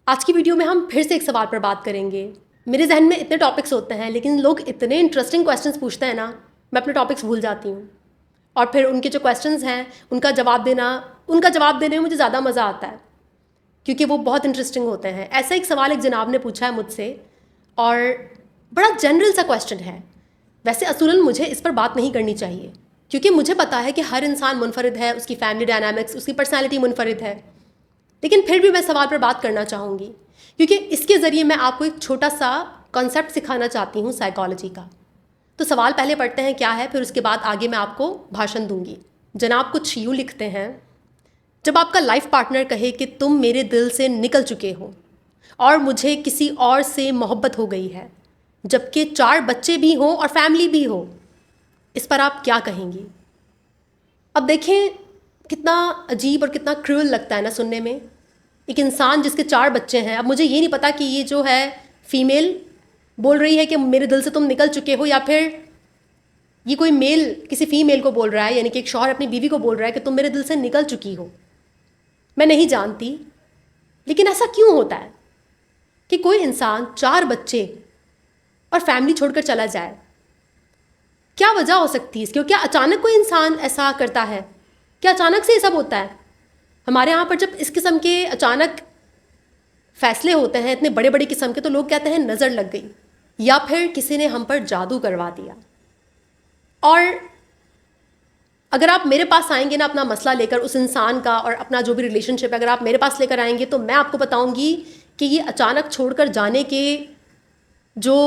आज की वीडियो में हम फिर से एक सवाल पर बात करेंगे। मेरे जहन में इतने टॉपिक्स होते हैं लेकिन लोग इतने इंटरेस्टिंग क्वेश्चंस पूछते हैं ना, मैं अपने टॉपिक्स भूल जाती हूँ। और फिर उनके जो क्वेश्चंस हैं उनका जवाब देने में मुझे ज़्यादा मज़ा आता है क्योंकि वो बहुत इंटरेस्टिंग होते हैं। ऐसा एक सवाल एक जनाब ने पूछा है मुझसे और बड़ा जनरल सा क्वेश्चन है। वैसे असूलन मुझे इस पर बात नहीं करनी चाहिए क्योंकि मुझे पता है कि हर इंसान मुनफरिद है, उसकी फैमिली डायनामिक्स, उसकी पर्सनैलिटी मुनफरिद है। लेकिन फिर भी मैं सवाल पर बात करना चाहूँगी क्योंकि इसके ज़रिए मैं आपको एक छोटा सा कॉन्सेप्ट सिखाना चाहती हूँ साइकोलॉजी का। तो सवाल पहले पढ़ते हैं क्या है, फिर उसके बाद आगे मैं आपको भाषण दूंगी। जनाब कुछ यूँ लिखते हैं, जब आपका लाइफ पार्टनर कहे कि तुम मेरे दिल से निकल चुके हो और मुझे किसी और से मोहब्बत हो गई है, जबकि 4 बच्चे भी हों और फैमिली भी हो, इस पर आप क्या कहेंगी? अब देखें कितना अजीब और कितना क्रूअल लगता है ना सुनने में। एक इंसान जिसके 4 बच्चे हैं, अब मुझे ये नहीं पता कि ये जो है फीमेल बोल रही है कि मेरे दिल से तुम निकल चुके हो, या फिर ये कोई मेल किसी फीमेल को बोल रहा है, यानी कि एक शौहर अपनी बीवी को बोल रहा है कि तुम मेरे दिल से निकल चुकी हो। मैं नहीं जानती, लेकिन ऐसा क्यों होता है कि कोई इंसान 4 बच्चे और फैमिली छोड़कर चला जाए? क्या वजह हो सकती है इसकी? क्या अचानक कोई इंसान ऐसा करता है? क्या अचानक से ये सब होता है? हमारे यहाँ पर जब इस किस्म के अचानक फैसले होते हैं इतने बड़े बड़े किस्म के, तो लोग कहते हैं नज़र लग गई या फिर किसी ने हम पर जादू करवा दिया। और अगर आप मेरे पास आएंगे ना अपना मसला लेकर, उस इंसान का और अपना जो भी रिलेशनशिप है अगर आप मेरे पास लेकर आएंगे, तो मैं आपको बताऊंगी कि ये अचानक छोड़कर जाने के जो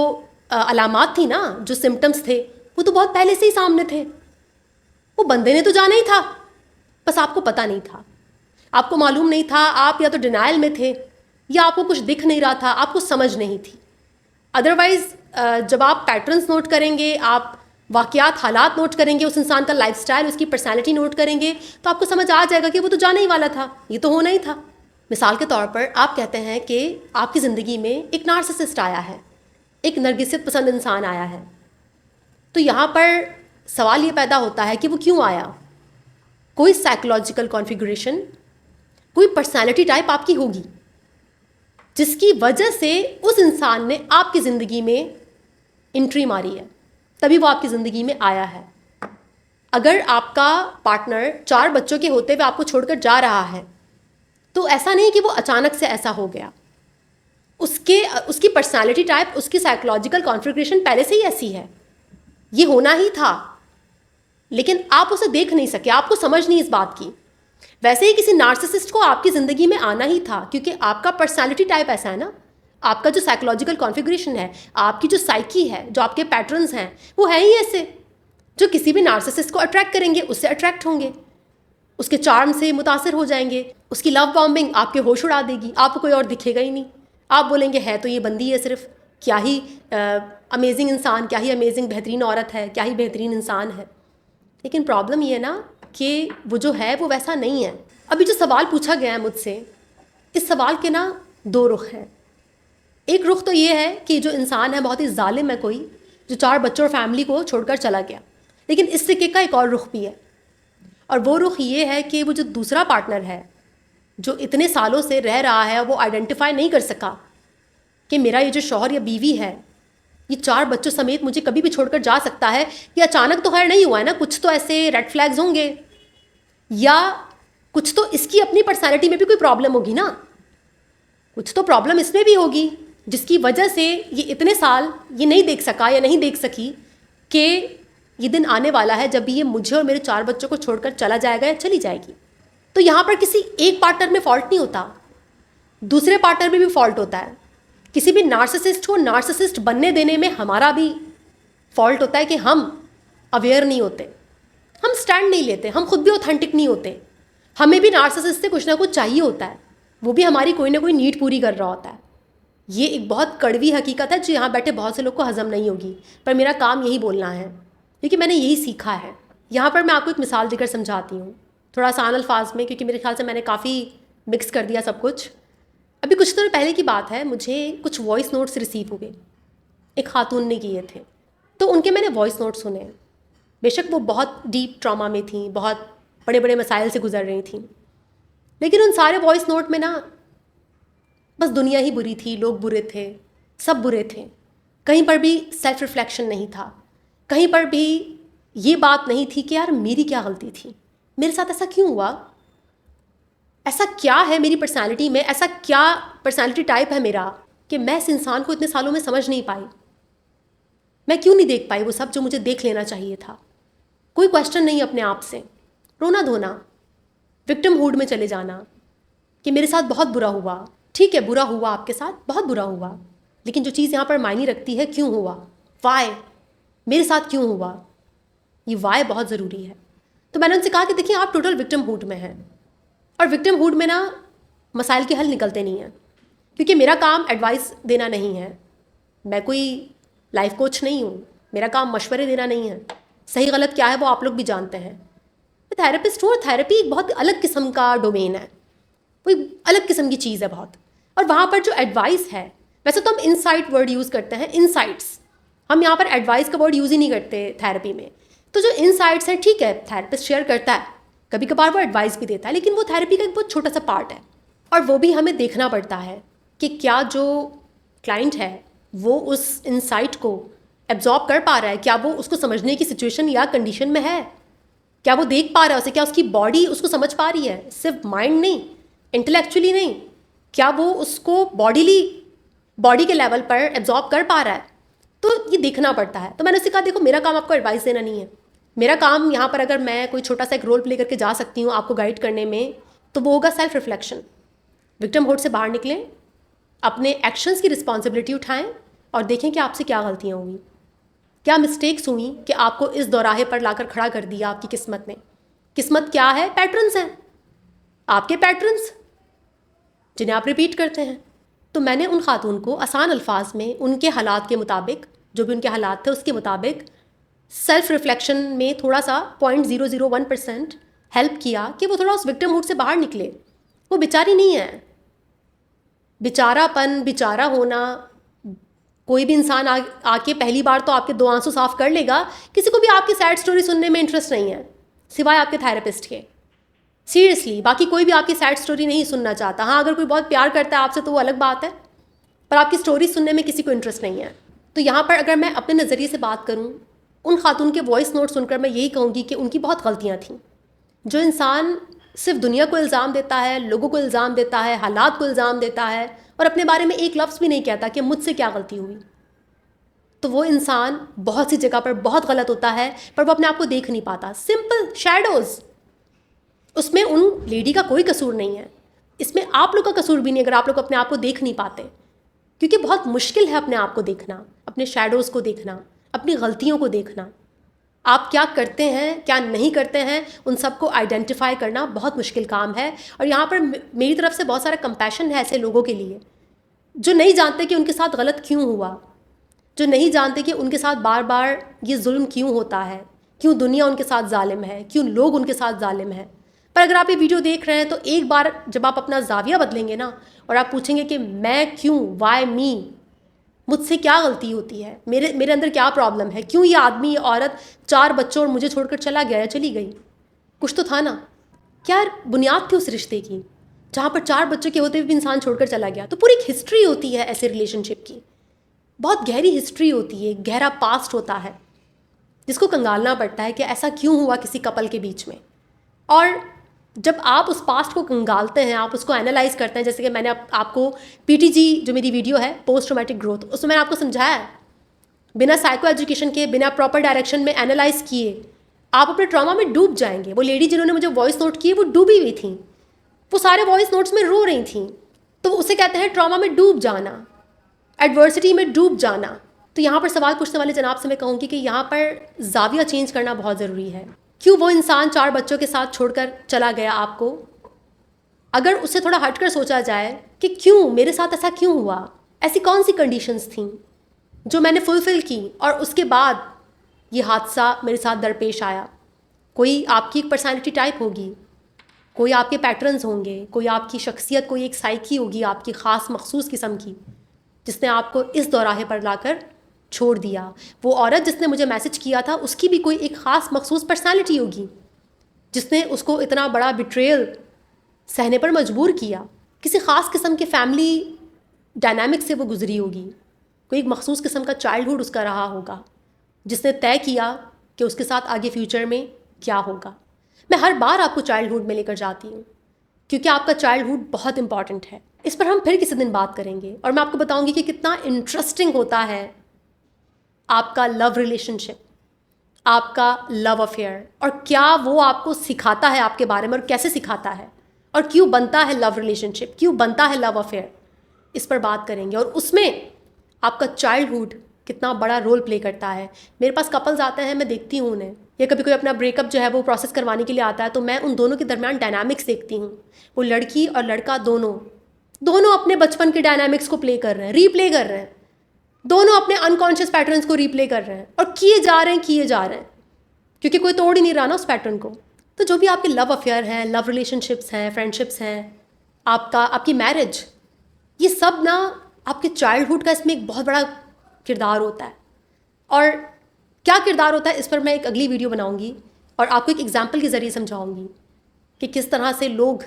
अलामात थी ना, जो सिम्टम्स थे, वो तो बहुत पहले से ही सामने थे। वो बंदे ने तो जाना ही था, बस आपको पता नहीं था, आपको मालूम नहीं था। आप या तो डिनायल में थे या आपको कुछ दिख नहीं रहा था, आपको समझ नहीं थी। अदरवाइज़ जब आप पैटर्न्स नोट करेंगे, आप वाक़यात हालात नोट करेंगे, उस इंसान का लाइफस्टाइल, उसकी पर्सनैलिटी नोट करेंगे, तो आपको समझ आ जाएगा कि वो तो जाने ही वाला था, ये तो होना ही था। मिसाल के तौर पर आप कहते हैं कि आपकी ज़िंदगी में एक नार्सिसिस्ट आया है, एक नरगिसियत पसंद इंसान आया है। तो यहाँ पर सवाल ये पैदा होता है कि वो क्यों आया? कोई साइकोलॉजिकल कॉन्फ़िगरेशन, कोई पर्सनैलिटी टाइप आपकी होगी जिसकी वजह से उस इंसान ने आपकी ज़िंदगी में एंट्री मारी है, तभी वो आपकी ज़िंदगी में आया है। अगर आपका पार्टनर 4 बच्चों के होते हुए आपको छोड़कर जा रहा है, तो ऐसा नहीं कि वो अचानक से ऐसा हो गया। उसकी पर्सनालिटी टाइप, उसकी साइकोलॉजिकल कॉन्फ़िगरेशन पहले से ही ऐसी है, ये होना ही था, लेकिन आप उसे देख नहीं सके, आपको समझ नहीं इस बात की। वैसे ही किसी नार्सिसिस्ट को आपकी ज़िंदगी में आना ही था क्योंकि आपका पर्सनालिटी टाइप ऐसा है ना, आपका जो साइकोलॉजिकल कॉन्फ़िगरेशन है, आपकी जो साइकी है, जो आपके पैटर्न्स हैं, वो है ही ऐसे जो किसी भी नार्सिसिस्ट को अट्रैक्ट करेंगे, उससे अट्रैक्ट होंगे, उसके चार्म से मुतासर हो जाएंगे। उसकी लव बॉम्बिंग आपके होश उड़ा देगी, आपको कोई और दिखेगा ही नहीं। आप बोलेंगे है तो ये बंदी है सिर्फ, क्या ही अमेजिंग इंसान, क्या ही अमेजिंग बेहतरीन औरत है, क्या ही बेहतरीन इंसान है। लेकिन प्रॉब्लम ये है ना कि वो जो है वो वैसा नहीं है। अभी जो सवाल पूछा गया है मुझसे, इस सवाल के ना 2 रुख हैं। एक रुख तो ये है कि जो इंसान है बहुत ही जालिम है, कोई जो 4 बच्चों और फैमिली को छोड़कर चला गया। लेकिन इस सिक्के का एक और रुख भी है, और वो रुख ये है कि वो जो दूसरा पार्टनर है जो इतने सालों से रह रहा है, वो आइडेंटिफाई नहीं कर सका कि मेरा ये जो शौहर या बीवी है ये 4 बच्चों समेत मुझे कभी भी छोड़कर जा सकता है। ये अचानक तो खैर नहीं हुआ है ना, कुछ तो ऐसे रेड फ्लैग्स होंगे, या कुछ तो इसकी अपनी पर्सनैलिटी में भी कोई प्रॉब्लम होगी ना, कुछ तो प्रॉब्लम इसमें भी होगी जिसकी वजह से ये इतने साल ये नहीं देख सका या नहीं देख सकी कि ये दिन आने वाला है जब भी ये मुझे और मेरे 4 बच्चों को छोड़कर चला जाएगा या चली जाएगी। तो यहाँ पर किसी एक पार्टनर में फॉल्ट नहीं होता, दूसरे पार्टनर में भी फॉल्ट होता है। किसी भी नार्सिसिस्ट को नार्सिसिस्ट बनने देने में हमारा भी फॉल्ट होता है कि हम अवेयर नहीं होते, हम स्टैंड नहीं लेते, हम खुद भी ऑथेंटिक नहीं होते। हमें भी नार्सिसिस्ट से कुछ ना कुछ चाहिए होता है, वो भी हमारी कोई ना कोई नीड पूरी कर रहा होता है। ये एक बहुत कड़वी हकीकत है जो यहाँ बैठे बहुत से लोग को हजम नहीं होगी, पर मेरा काम यही बोलना है क्योंकि मैंने यही सीखा है। यहाँ पर मैं आपको एक मिसाल देकर समझाती हूँ, थोड़ा आसान अल्फाज में, क्योंकि मेरे ख्याल से मैंने काफ़ी मिक्स कर दिया सब कुछ। अभी कुछ दिनों पहले की बात है, मुझे कुछ वॉइस नोट्स रिसीव हुए, एक खातून ने किए थे। तो उनके मैंने वॉइस नोट सुने। बेशक वो बहुत डीप ट्रॉमा में थी, बहुत बड़े बड़े मसाइल से गुजर रही थी, लेकिन उन सारे वॉइस नोट में ना बस दुनिया ही बुरी थी, लोग बुरे थे, सब बुरे थे। कहीं पर भी सेल्फ रिफ्लेक्शन नहीं था, कहीं पर भी ये बात नहीं थी कि यार मेरी क्या गलती थी, मेरे साथ ऐसा क्यों हुआ, ऐसा क्या है मेरी पर्सनालिटी में, ऐसा क्या पर्सनालिटी टाइप है मेरा कि मैं इस इंसान को इतने सालों में समझ नहीं पाई, मैं क्यों नहीं देख पाई वो सब जो मुझे देख लेना चाहिए था। कोई क्वेश्चन नहीं अपने आप से, रोना धोना, विक्टिमहुड में चले जाना कि मेरे साथ बहुत बुरा हुआ। ठीक है, बुरा हुआ आपके साथ, बहुत बुरा हुआ, लेकिन जो चीज़ यहाँ पर मायने रखती है क्यों हुआ, वाई, मेरे साथ क्यों हुआ, ये वाई बहुत ज़रूरी है। तो मैंने उनसे कहा कि देखिए आप टोटल विक्टिमहुड में हैं, और विक्टिमहुड में ना मसाइल के हल निकलते नहीं हैं, क्योंकि मेरा काम एडवाइस देना नहीं है, मैं कोई लाइफ कोच नहीं हूँ, मेरा काम मशवरे देना नहीं है, सही गलत क्या है वो आप लोग भी जानते हैं। मैं थेरेपिस्ट हूँ, और थेरेपी एक बहुत अलग किस्म का डोमेन है, कोई अलग किस्म की चीज़ है बहुत। और वहाँ पर जो एडवाइस है, वैसे तो हम इनसाइट वर्ड यूज़ करते हैं, इनसाइट्स, हम यहाँ पर एडवाइस का वर्ड यूज़ ही नहीं करते थेरेपी में। तो जो इनसाइट्स हैं, ठीक है, थेरेपिस्ट शेयर करता है, कभी कभार वो एडवाइस भी देता है, लेकिन वो थेरेपी का एक बहुत छोटा सा पार्ट है, और वो भी हमें देखना पड़ता है कि क्या जो क्लाइंट है वो उस इनसाइट को एब्जॉर्ब कर पा रहा है, क्या वो उसको समझने की सिचुएशन या कंडीशन में है, क्या वो देख पा रहा है उसे, क्या उसकी बॉडी उसको समझ पा रही है, सिर्फ माइंड नहीं, इंटेलेक्चुअली नहीं, क्या वो उसको बॉडी के लेवल पर एब्जॉर्ब कर पा रहा है। तो ये देखना पड़ता है। तो मैंने उससे कहा देखो मेरा काम आपको एडवाइस देना नहीं है, मेरा काम यहाँ पर अगर मैं कोई छोटा सा एक रोल प्ले करके जा सकती हूँ आपको गाइड करने में, तो वो होगा सेल्फ रिफ्लेक्शन। विक्टिमहुड से बाहर निकलें, अपने एक्शंस की रिस्पॉन्सिबिलिटी उठाएं और देखें कि आपसे क्या गलतियाँ हुई, क्या मिस्टेक्स हुई कि आपको इस दौराहे पर लाकर खड़ा कर दिया आपकी किस्मत ने। किस्मत क्या है? पैटर्न्स हैं, आपके पैटर्न्स जिन्हें आप रिपीट करते हैं। तो मैंने उन खातून को आसान अल्फाज में उनके हालात के मुताबिक, जो भी उनके हालात थे उसके मुताबिक सेल्फ रिफ्लेक्शन में थोड़ा सा 0.001% हेल्प किया कि वो थोड़ा उस विक्टिमहुड से बाहर निकले। वो बेचारी नहीं है, बेचारापन, बेचारा होना, कोई भी इंसान आके पहली बार तो आपके 2 आंसू साफ कर लेगा, किसी को भी आपकी सैड स्टोरी सुनने में इंटरेस्ट नहीं है सिवाय आपके थेरेपिस्ट के, सीरियसली। बाकी कोई भी आपकी सैड स्टोरी नहीं सुनना चाहता। हाँ, अगर कोई बहुत प्यार करता है आपसे तो वो अलग बात है, पर आपकी स्टोरी सुनने में किसी को इंटरेस्ट नहीं है। तो यहाँ पर अगर मैं अपने नज़रिए से बात करूँ, उन खातून के वॉइस नोट सुनकर मैं यही कहूँगी कि उनकी बहुत गलतियाँ थीं। जो इंसान सिर्फ दुनिया को इल्ज़ाम देता है, लोगों को इल्ज़ाम देता है, हालात को इल्ज़ाम देता है, और अपने बारे में एक लफ्ज़ भी नहीं कहता कि मुझसे क्या गलती हुई, तो वो इंसान बहुत सी जगह पर बहुत गलत होता है, पर वो अपने आप को देख नहीं पाता। सिंपल शैडोज़, उसमें उन लेडी का कोई कसूर नहीं है, इसमें आप लोग का कसूर भी नहीं अगर आप लोग अपने आप को देख नहीं पाते, क्योंकि बहुत मुश्किल है अपने आप को देखना, अपने शैडोज़ को देखना, अपनी गलतियों को देखना। आप क्या करते हैं, क्या नहीं करते हैं, उन सबको आइडेंटिफाई करना बहुत मुश्किल काम है। और यहाँ पर मेरी तरफ से बहुत सारा कंपैशन है ऐसे लोगों के लिए जो नहीं जानते कि उनके साथ गलत क्यों हुआ, जो नहीं जानते कि उनके साथ बार बार ये जुल्म क्यों होता है, क्यों दुनिया उनके साथ जालिम है, क्यों लोग उनके साथ जालिम है। पर अगर आप ये वीडियो देख रहे हैं तो एक बार जब आप अपना जाविया बदलेंगे ना, और आप पूछेंगे कि मैं क्यों, वाई मी, मुझसे क्या गलती होती है, मेरे अंदर क्या प्रॉब्लम है, क्यों ये आदमी, ये औरत 4 बच्चों और मुझे छोड़कर चला गया या चली गई, कुछ तो था ना, क्या बुनियाद थी उस रिश्ते की जहाँ पर 4 बच्चों के होते हुए भी इंसान छोड़कर चला गया। तो पूरी एक हिस्ट्री होती है ऐसे रिलेशनशिप की, बहुत गहरी हिस्ट्री होती है, गहरा पास्ट होता है जिसको कंगालना पड़ता है कि ऐसा क्यों हुआ किसी कपल के बीच में। और जब आप उस पास्ट को कंगालते हैं, आप उसको एनालाइज करते हैं, जैसे कि मैंने आपको PTG जो मेरी वीडियो है पोस्ट ट्रॉमेटिक ग्रोथ, उसमें मैंने आपको समझाया है, बिना साइको एजुकेशन के, बिना प्रॉपर डायरेक्शन में एनालाइज किए आप अपने ट्रॉमा में डूब जाएंगे। वो लेडी जिन्होंने मुझे वॉइस नोट किए वो डूबी हुई थी, वो सारे वॉइस नोट्स में रो रही थी, तो उसे कहते हैं ट्रॉमा में डूब जाना, एडवर्सिटी में डूब जाना। तो यहाँ पर सवाल पूछने वाले जनाब से मैं कहूँगी कि यहाँ पर जाविया चेंज करना बहुत ज़रूरी है। क्यों वो इंसान 4 बच्चों के साथ छोड़कर चला गया आपको? अगर उससे थोड़ा हटकर सोचा जाए कि क्यों मेरे साथ ऐसा क्यों हुआ, ऐसी कौन सी कंडीशंस थीं जो मैंने फुलफ़िल की और उसके बाद ये हादसा मेरे साथ दरपेश आया। कोई आपकी एक पर्सनैलिटी टाइप होगी, कोई आपके पैटर्न्स होंगे, कोई आपकी शख्सियत, कोई एक साइकी होगी आपकी ख़ास मखसूस किस्म की, जिसने आपको इस दौराहे पर लाकर छोड़ दिया। वो औरत जिसने मुझे मैसेज किया था उसकी भी कोई एक ख़ास मखसूस पर्सनालिटी होगी जिसने उसको इतना बड़ा बिट्रेयल सहने पर मजबूर किया। किसी ख़ास किस्म के फैमिली डायनामिक से वो गुजरी होगी, कोई एक मखसूस किस्म का चाइल्डहुड उसका रहा होगा जिसने तय किया कि उसके साथ आगे फ्यूचर में क्या होगा। मैं हर बार आपको चाइल्डहुड में लेकर जाती हूँ क्योंकि आपका चाइल्डहुड बहुत इंपॉर्टेंट है। इस पर हम फिर किसी दिन बात करेंगे और मैं आपको बताऊंगी कि कितना इंटरेस्टिंग होता है आपका लव रिलेशनशिप, आपका लव अफेयर, और क्या वो आपको सिखाता है आपके बारे में और कैसे सिखाता है, और क्यों बनता है लव रिलेशनशिप, क्यों बनता है लव अफेयर। इस पर बात करेंगे और उसमें आपका चाइल्डहुड कितना बड़ा रोल प्ले करता है। मेरे पास कपल्स आते हैं, मैं देखती हूँ उन्हें, या कभी कोई अपना ब्रेकअप जो है वो प्रोसेस करवाने के लिए आता है, तो मैं उन दोनों के दरमियान डायनामिक्स देखती हूँ। वो लड़की और लड़का दोनों अपने बचपन के डायनामिक्स को प्ले कर रहे हैं, रीप्ले कर रहे हैं, दोनों अपने अनकॉन्शियस पैटर्न्स को रीप्ले कर रहे हैं और किए जा रहे हैं क्योंकि कोई तोड़ ही नहीं रहा ना उस पैटर्न को। तो जो भी आपके लव अफेयर हैं, लव रिलेशनशिप्स हैं, फ्रेंडशिप्स हैं, आपकी मैरिज, ये सब ना आपके चाइल्डहुड का इसमें एक बहुत बड़ा किरदार होता है। और क्या किरदार होता है इस पर मैं एक अगली वीडियो बनाऊंगी और आपको एक एग्जाम्पल के ज़रिए समझाऊंगी कि किस तरह से लोग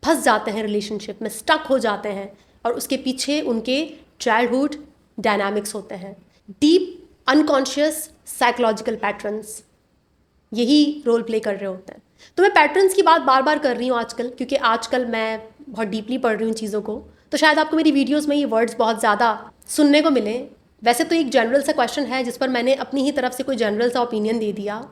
फंस जाते हैं रिलेशनशिप में, स्टक हो जाते हैं, और उसके पीछे उनके चाइल्डहुड डायनामिक्स होते हैं, डीप अनकॉन्शियस साइकोलॉजिकल पैटर्न्स यही रोल प्ले कर रहे होते हैं। तो मैं पैटर्न्स की बात बार बार कर रही हूँ आजकल क्योंकि आजकल मैं बहुत डीपली पढ़ रही हूँ चीज़ों को, तो शायद आपको मेरी वीडियोस में ये वर्ड्स बहुत ज़्यादा सुनने को मिले। वैसे तो एक जनरल सा क्वेश्चन है जिस पर मैंने अपनी ही तरफ से कोई जनरल सा ओपिनियन दे दिया,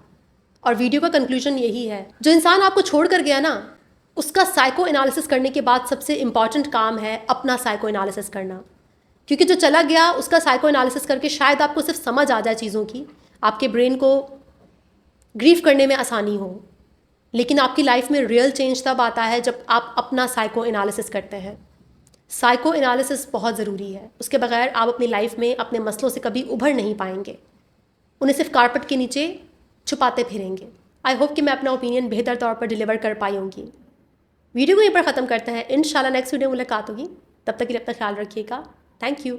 और वीडियो का कंक्लूजन यही है, जो इंसान आपको छोड़ कर गया ना, उसका साइको एनालिसिस करने के बाद सबसे इम्पॉर्टेंट काम है अपना साइको एनालिसिस करना। क्योंकि जो चला गया उसका साइको एनालिसिस करके शायद आपको सिर्फ समझ आ जाए चीज़ों की, आपके ब्रेन को ग्रीफ करने में आसानी हो, लेकिन आपकी लाइफ में रियल चेंज तब आता है जब आप अपना साइको एनालिसिस करते हैं। साइको एनालिसिस बहुत ज़रूरी है, उसके बगैर आप अपनी लाइफ में अपने मसलों से कभी उभर नहीं पाएंगे, उन्हें सिर्फ कारपेट के नीचे छुपाते फिरेंगे। आई होप कि मैं अपना ओपिनियन बेहतर तौर पर डिलीवर कर पाई होंगी। वीडियो को यहीं पर ख़त्म करते हैं, इंशाल्लाह नेक्स्ट वीडियो में मुलाकात होगी। तब तक के लिए अपना ख्याल रखिएगा। Thank you.